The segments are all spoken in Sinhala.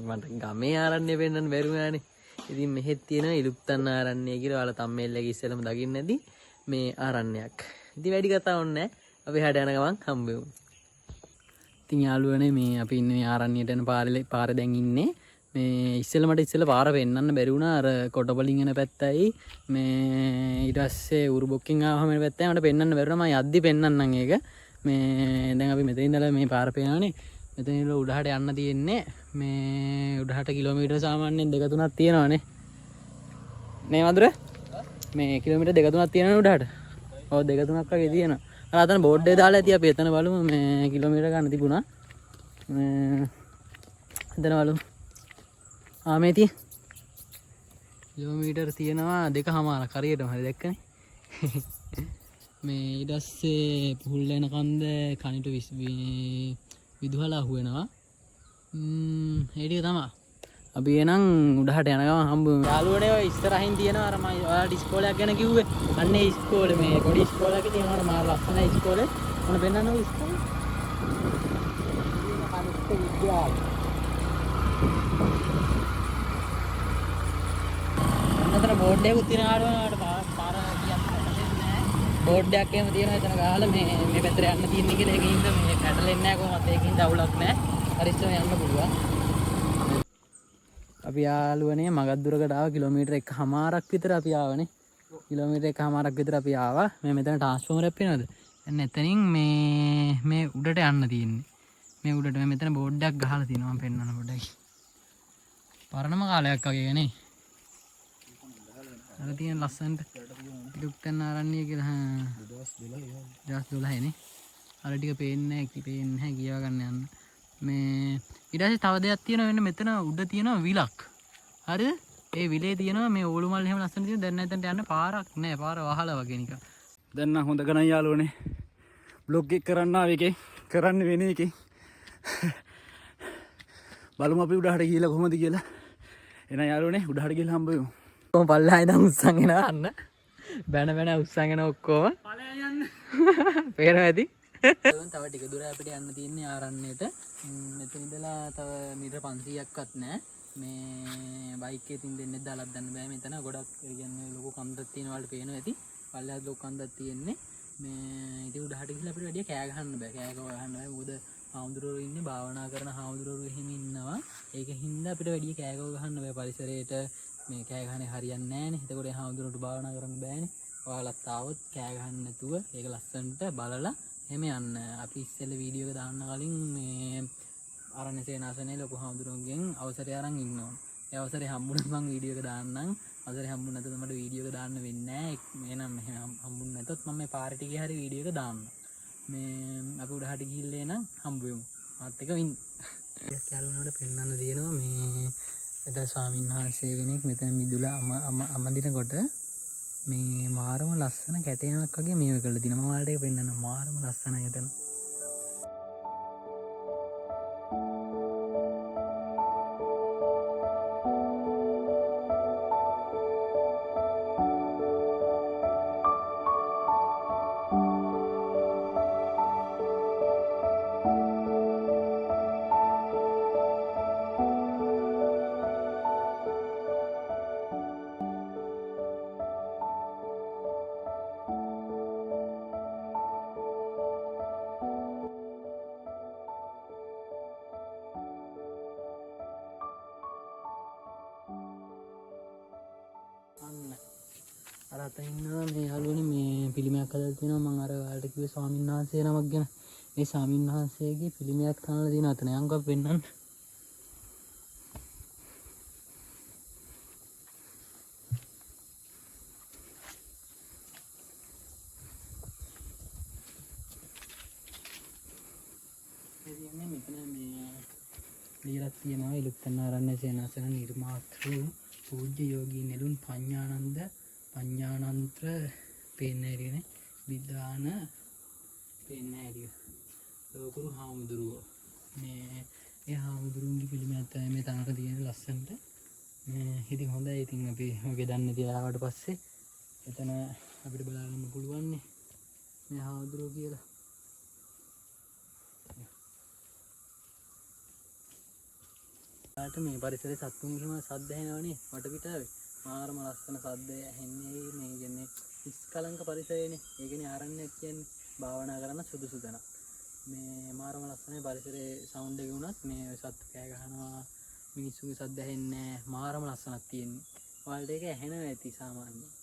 මට ගමේ ආරණ්‍ය පෙන්වන්න බැරුණානේ. ඉතින් මෙහෙත් තියෙනවා ඉලුප්තන්න ආරණ්‍ය කියලා. ඔයාලා තම්මේල්ලගේ ඉස්සෙල්ලම දකින්න නැති මේ ආරණ්‍යයක්. ඉතින් වැඩි කතා ඕනේ නැහැ. අපි හඩ යන ගමන් හම්බෙමු. ඉතින් යාළුවනේ මේ අපි ඉන්නේ මේ ආරණ්‍යයට යන පාරේ දැන් ඉන්නේ. මේ ඉස්සෙල්ලා පාර පෙන්වන්න බැරි වුණා. අර කොටබලින් යන පැත්තයි මේ ඊට පස්සේ උරුබොක්කින් ආවම යන පැත්තයි මට පෙන්වන්න බැරි වුණා. මම යද්දි පෙන්වන්නම් ඒක. මේ දැන් අපි මෙතන ඉඳලා මේ පාර පේනවනේ. මෙතන ඉඳලා උඩහට යන්න තියෙන්නේ. මේ උඩහට කිලෝමීටර් සාමාන්‍යයෙන් 2-3ක් තියෙනවානේ. නේ වඳුර? මේ කිලෝමීටර් 2-3ක් තියෙනවනේ උඩහට. ඔව් 2-3ක් වගේ තියෙනවා. අර අතන බෝඩ් එක දාලා ඇති අපි එතන බලමු මේ කිලෝමීටර් ගන්න තිබුණා. මේ එතන බලමු. මේ තියෙන කිලෝමීටර් තියෙනවා 2.5ක් හරියටම හරි දැක්කනේ. මේ ඊට පස්සේ පුහුල් යන කන්ද කනිට විදුහලා අහුවෙනවා. ඒ ටික තමයි. අපි එනං උඩහට යන ගමන් හම්බුමු. යාළුවනේ ඔය ඉස්සරහින් තියෙනවා අර මම ඔයාලට ඉස්කෝලයක් ගැන කිව්වේ. අන්න ඒ ඉස්කෝලේ මේ පොඩි ඉස්කෝලයක තියෙනවා මා ලස්සන ඉස්කෝලේ. මොන පෙන්නන්න ඕන ඉස්කෝලේ? කනිෂ්ඨ විද්‍යාලය. අතන බෝඩ් එකක් තියෙනවාට පාර කියන්න නැහැ. බෝඩ් එකක් එහෙම තියෙනවා එතන ගහලා මේ පැත්තට යන්න තියෙන්නේ කියලා ඒකින්ද මේ පැටලෙන්නේ නැහැ කොහොමද ඒකින්ද අවුලක් නැහැ. හරි ඉස්සම යන්න පුළුවන්. අපි යාළුවනේ මගක් දුරකට ආවා කිලෝමීටර් 1.5ක් විතර අපි ආවනේ. කිලෝමීටර් 1.5ක් විතර අපි ආවා. මේ මෙතන ට්‍රාන්ස්ෆෝමර් එකක් පේනවද? එන්න එතනින් මේ උඩට යන්න තියෙන්නේ. මේ උඩට මෙතන බෝඩ් එකක් ගහලා තියෙනවා මම පෙන්නන්න පොඩ්ඩක්. පරණම කාලයක් වගේ නේ. අර තියෙන ලස්සනට ඉලුප්තන්න ආරණ්‍ය කියලා 2012 නේ. අර ටික පේන්නේ නැහැ කියව ගන්න යන්න. මේ ඊට පස්සේ තව දෙයක් තියෙනවා වෙන මෙතන උඩ තියෙනවා විලක්. හරිද? ඒ විලේ තියෙනවා මේ ඕලු මල් එහෙම ලස්සන තියෙන දැන් නැතන්ට යන්න පාරක් නැහැ. පාර වහලා වගේ නිකන්. දැන් නම් හොඳ ගණන් යාළුවනේ. බ්ලොග් එක කරන්න ආව එකේ කරන්න වෙන එකේ. බලමු අපි උඩහට ගිහලා කොහොමද කියලා. එන යාළුවනේ උඩහට ගිහලා හම්බ වෙමු. කොහොම පල්ලෙහා ඉඳන් උස්සන් එනවා අන්න. බැන උස්සන් එන ඔක්කොම. ඵලයන් යන්න. පේනවා ඇති. තව ටික දුර අපිට යන්න තියෙන්නේ ආරණ්‍යයට. මෙතන ඉඳලා තව මීටර 500ක්වත් නැහැ. මේ බයික් එකේ තින් දෙන්නේ දාලා දාන්න බෑ මෙතන. ගොඩක් කියන්නේ ලොකු කන්දක් තියෙන වලට පේනවා ඇති. පල්ලෙහාත් ලොකු කන්දක් තියෙන්නේ. මේ ඉතින් උඩහට ගිහලා අපිට වැඩි කෑ ගහන්න බෑ. කෑ ගහන්න බෑ. මොකද හාමුදුරුවෝ ඉන්නේ භාවනා කරන හාමුදුරුවෝ එහෙම ඉන්නවා. ඒකින්ද අපිට වැඩි කෑ ගහන්න බෑ පරිසරයට. මේ කෑ ගහන්නේ හරියන්නේ නැහනේ. එතකොට හාමුදුරුවන්ට භාවනා කරන්න බෑනේ. ඔයාලත් ආවොත් කෑ ගහන්න නැතුව ඒක ලස්සනට බලලා එහෙම යන්න. අපි ඉස්සෙල්ලා වීඩියෝ එක දාන්න කලින් මේ ආරණ්‍ය සේනාසනේ ලොකු හාමුදුරුවන්ගෙන් අවසරය අරන් ඉන්න ඕන. ඒ අවසරය හම්බුනොත් මම වීඩියෝ එක දාන්නම්. අවසරය හම්බුනේ නැත්නම් මට වීඩියෝ එක දාන්න වෙන්නේ නැහැ. එහෙනම් මෙහෙම හම්බුනේ නැතොත් මම මේ පාරේ ටිකේ හරි වීඩියෝ එක දාන්නම්. මේ අපි උඩහට ගිහිල්ලා එන හම්බ වෙමු. මාත් එක වින්. යාළුවනට පෙන්වන්න තියෙනවා මේ එදා ස්වාමීන් වහන්සේ කෙනෙක් මෙතන මිදුලා අමදිනකොට මේ මාරම ලස්සන කැටයමක් වගේ මේව කළා දිනවා. මම ඔයාලට ඒක පෙන්නන්න මාරම ලස්සනයි එතන. අර අතන ඉන්නවා මේ යාළුවනේ මේ පිළිමයක් හදලා තියෙනවා. මම අර ඔයාලට කිව්වේ ස්වාමීන් වහන්සේ නමක් ගැන. මේ ස්වාමීන් වහන්සේගේ පිළිමයක් තනලා තියෙනවා අතන. යන්කම් පෙන්නන්න. මෙතන මේ ලියලා තියෙනවා ඉලුප්තන්න ආරණ්‍ය සේනාසන නිර්මාතෘ පූජ්‍ය යෝගී නෙළුම් පඤ්ඤානන්ත්‍ර පේන්නෑරියනේ විදාන පේන්නෑරිය ලෝකුරු හාමුදුරුවෝ මේ ඒ හාමුදුරුවන්ගේ පිළිමයක් තමයි මේ තනක තියෙන ලස්සනට. මේ ඉතින් හොඳයි. ඉතින් අපි ඔගේ දන්නේ තියලා ආවට පස්සේ එතන අපිට බලා ගන්න පුළුවන් නේ මේ හාමුදුරුවෝ කියලා. ට මේ පරිසරයේ සත්තුන්ගේම සද්ද ඇහෙනවනේ වටපිටාවේ. මාරම ලස්සන සද්ද ඇහෙන්නේ මේ කියන්නේ නිස්කලංක පරිසරයනේ. ඒ කියන්නේ ආරණ්‍යයක් කියන්නේ භාවනා කරන්න සුදුසු තැන. මේ මාරම ලස්සනයි පරිසරයේ සවුන්ඩ් එක වුණත් මේ සත්තු කෑ ගහනවා මිනිස්සුගේ සද්ද ඇහෙන්නේ නැහැ. මාරම ලස්සනක් තියෙන්නේ. ඔයාලට ඒක ඇහෙනවා ඇති සාමාන්‍යයෙන්.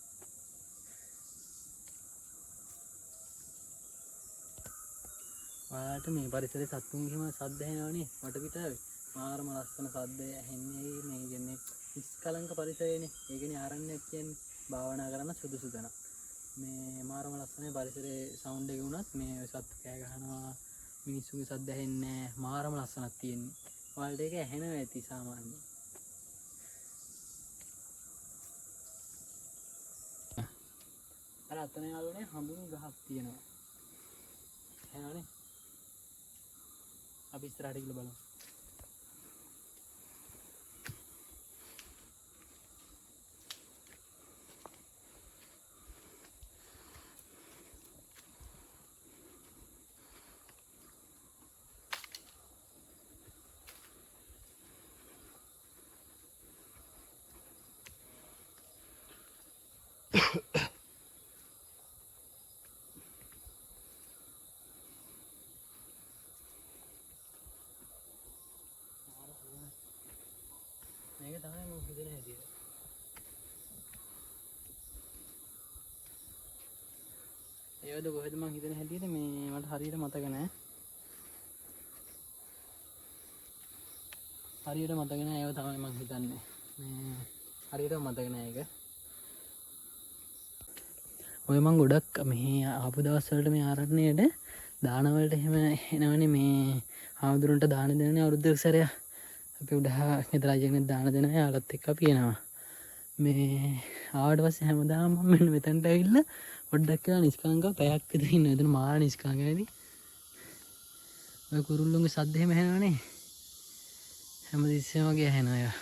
ඔයාලට මේ පරිසරයේ සත්තුන්ගේම සද්ද ඇහෙනවනේ වටපිටාවේ. මාරම ලස්සන සද්ද ඇහෙන්නේ මේ කියන්නේ නිස්කලංක පරිසරයනේ. ඒ කියන්නේ ආරණ්‍යයක් කියන්නේ භාවනා කරන්න සුදුසු තැන. මේ මාරම ලස්සනයි පරිසරයේ සවුන්ඩ් එක වුණත් මේ සත්තු කෑ ගහනවා මිනිස්සුගේ සද්ද ඇහෙන්නේ නැහැ. මාරම ලස්සනක් තියෙන්නේ. ඔයාලට ඒක ඇහෙනවා ඇති සාමාන්‍යයෙන්. අර අතන යාළුවනේ හඳුන් ගහක් තියෙනවා. එහෙනවනේ. අපි ඉස්සරහට ගිහලා බලමු. මේක තමයි මම හිතන හැටි. ඒවද කොහෙද මම හිතන හැටියට මේ මට හරියට මතක නැහැ. හරියට මතක නැහැ ඒව තමයි මම හිතන්නේ. මේ හරියට මතක නැහැ ඒක. ඔය මම ගොඩක් මේ ආපු දවස් වලට මේ ආරණ්‍යයට දාන වලට එහෙම එනවනේ මේ ආමුදුරන්ට දාන දෙනනේ අවුරුද්දක සැරයක්. අපි උඩහා ගෙදරාජෙක්නේ දාන දෙන යාළුවත් එක්ක අපි එනවා. මේ ආවට පස්සේ හැමදාම මම මෙන්න මෙතනට ඇවිල්ලා පොඩ්ඩක් කියලා නිස්කලංකව පැයක් විතර ඉන්නවා. එතන මාර නිස්කලංකයි. ඔය කුරුල්ලුන්ගේ සද්ද එහෙම ඇහෙනවනේ. හැමතිස්සෙම වගේ ඇහෙනවා.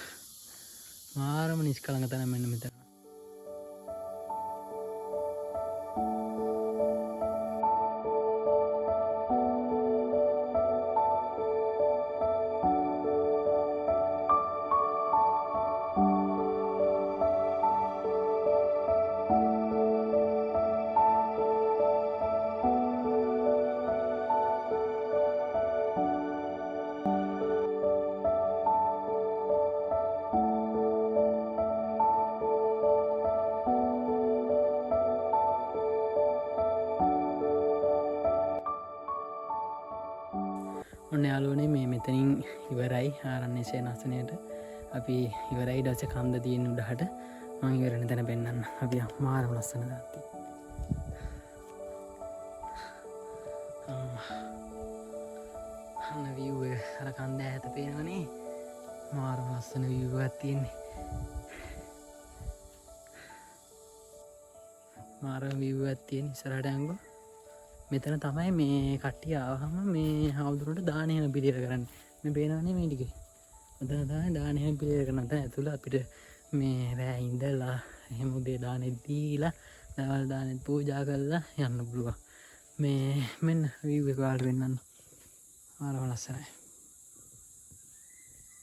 මාරම නිස්කලංක තැන මෙන්න මෙතන. ඔන්න යාළුවනේ මේ මෙතනින් ඉවරයි ආරණ්‍ය සේනාසනයට. අපි ඉවරයි. ඊට පස්සේ කන්ද තියෙන උඩහට මම ඉවරන තැන පෙන්නන්න. අපි මාරම ලස්සන දාත්ති. අන්න view එක අර කන්ද ඈත පේනවනේ. මාරම ලස්සන view එකක් තියෙන්නේ. මාරම view එකක් තියෙන ඉස්සරහට යංගෝ. මෙතන තමයි මේ කට්ටිය ආවහම මේ හාමුදුරුවන්ට දාන එහෙම පිළියෙල කරන්නේ. මේ පේනවනේ මේ ටික. මෙතන තමයි දාන එහෙම පිළියෙල කරන තැන ඇතුළ අපිට මේ රෑ ඉඳලා එහෙම උදේ දානෙ දීලා දවල් දානෙත් පූජා කරලා යන්න පුළුවන්. මේ මෙන්න view එක වලට වෙන්නන්න. මාරම ලස්සනයි.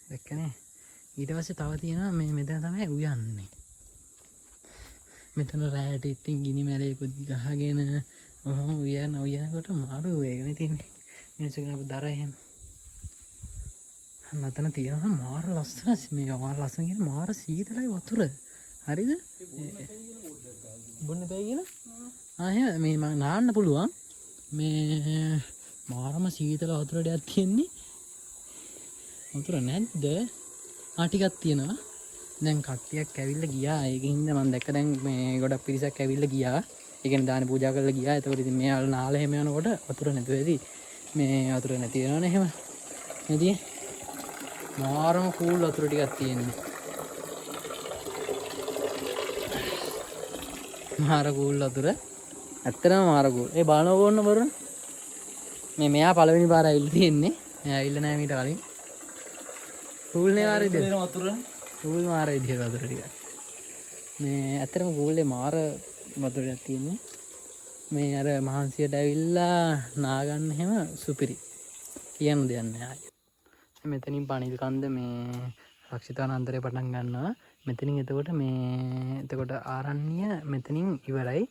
දැක්කනේ? ඊට පස්සේ තව තියෙනවා මේ මෙතන තමයි උයන්නේ. මෙතන රෑට ඉතින් ගිනි මැලයකුත් ගහගෙන උයනකොට මාරු වේගනේ තියෙන්නේ. මිනිස්සු කෙනෙක් දර එහෙම. නතන තියෙනවා මාර ලස්සන මේක මාර ලස්සන කියන්නේ මාර සීතලයි වතුර. හරිද? බොන්න බෑ කියන? එහෙම මේ මම නාන්න පුළුවන්. මේ මාරම සීතල වතුර ටිකක් තියෙන්නේ. වතුර නැද්ද? ටිකක් තියෙනවා. දැන් කට්ටියක් ඇවිල්ලා ගියා. ඒකින්ද මම දැක්ක දැන් මේ ගොඩක් පිරිසක් ඇවිල්ලා ගියා. ඒ කියන්නේ දාන පූජා කරලා ගියා. ඒතකොට ඉතින් මේ ආල නාල එහෙම යනකොට වතුර නැතුව ඇති. මේ වතුර නැති වෙනවනේ එහෙම. නේද? මාරම කූල් වතුර ටිකක් තියෙන්නේ. මාර කූල් වතුර. ඇත්තටම මාර කූල්. ඒ බලනකො ඕන්න බරුණ. මෙයා පළවෙනි පාර ඇවිල්ලා තියෙන්නේ. මෙයා ඇවිල්ලා නැහැ මීට කලින්. කූල් නේ මාර විදියට. වතුර. කූල් මාර විදියට වතුර ටික. මේ ඇත්තටම කූල්ේ මාර වතුරක් තියෙන්නේ. මේ අර මහන්සියට ඇවිල්ලා නාගන්න එහෙම සුපිරි. කියන්න දෙයක් නැහැ. මෙතනින් පණිවිඩ කන්ද මේ පක්ෂිතාවනාන්තරය පටන් ගන්නවා. මෙතනින් එතකොට මේ එතකොට ආරණ්‍ය මෙතනින් ඉවරයි.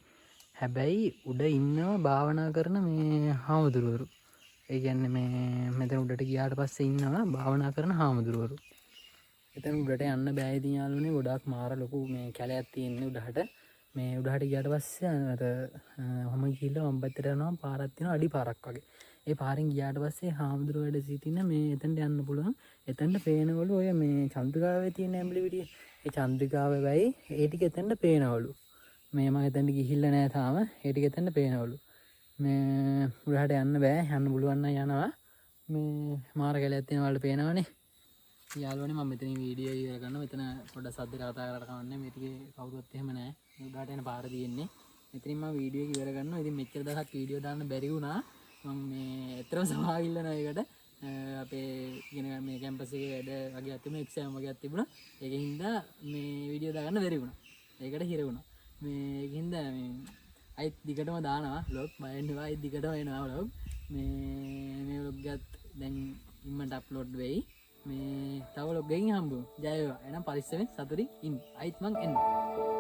හැබැයි උඩ ඉන්නවා භාවනා කරන මේ හාමුදුරුවරු. ඒ කියන්නේ මේ මෙතන උඩට ගියාට පස්සේ ඉන්නවා භාවනා කරන හාමුදුරුවරු. එතන උඩට යන්න බෑ ඉතින් යාළුවනේ, ගොඩාක් මාර ලොකු මේ කැලයක් තියෙන්නේ උඩහට. මේ උඩහට ගියාට පස්සේ අර මම ගිහිල්ලා වම් පැත්තට යනවා, පාරක් තියෙනවා අඩි පාරක් වගේ. ඒ පාරෙන් ගියාට පස්සේ හාමුදුරුවෝ වැඩ සිටින මේ එතනට යන්න පුළුවන්. එතනට පේනවලු ඔය මේ චන්ද්‍රිකාවේ තියෙන ඇඹිලි විදිය. ඒ චන්ද්‍රිකාවේ වෙයි ඒ ටික එතනට පේනවලු. මේ මම එතනට ගිහිල්ලා නැහැ තාම. ඒ ටික එතනට පේනවලු. මේ උඩහට යන්න බෑ. යන්න පුළුවන් නම් යනවා. මේ මාර කැලයක් තියෙන වලට පේනවනේ. යාළුවනේ මම මෙතනින් වීඩියෝ ඉවර කරනවා. මෙතන පොඩ්ඩක් සද්ද කතා කරලා කවන්නේ. මේ ටිකේ කවුරුත් එහෙම නැහැ. උඩහට යන පාර තියෙන්නේ. මෙතනින් මම වීඩියෝ එක ඉවර කරනවා. ඉතින් මෙච්චර දවසක් වීඩියෝ දාන්න බැරි වුණා. මම මේ ඇත්තටම සමාව ඉල්ලනවා ඒකට. අපේ ඉගෙන මේ කැම්පස් එකේ වැඩ වගේක් තිබුණා, එක්සෑම් වගේක් තිබුණා. ඒකින් හින්දා මේ වීඩියෝ දාගන්න බැරි වුණා. ඒකට හිර වුණා. මේ ඒකින් හින්දා මේ අයිත් දිගටම දානවා vlog. බයෙන් නෙවෙයි අයිත් දිගටම එනවා vlog. මේ vlog එකත් දැන් ඉම්මට අප්ලෝඩ් වෙයි. මේ තව vlog එකකින් හම්බුමු. ජය වේවා. එහෙනම් පරිස්සමෙන් සතුටින් ඉන්න. අයිත් මං එන්න.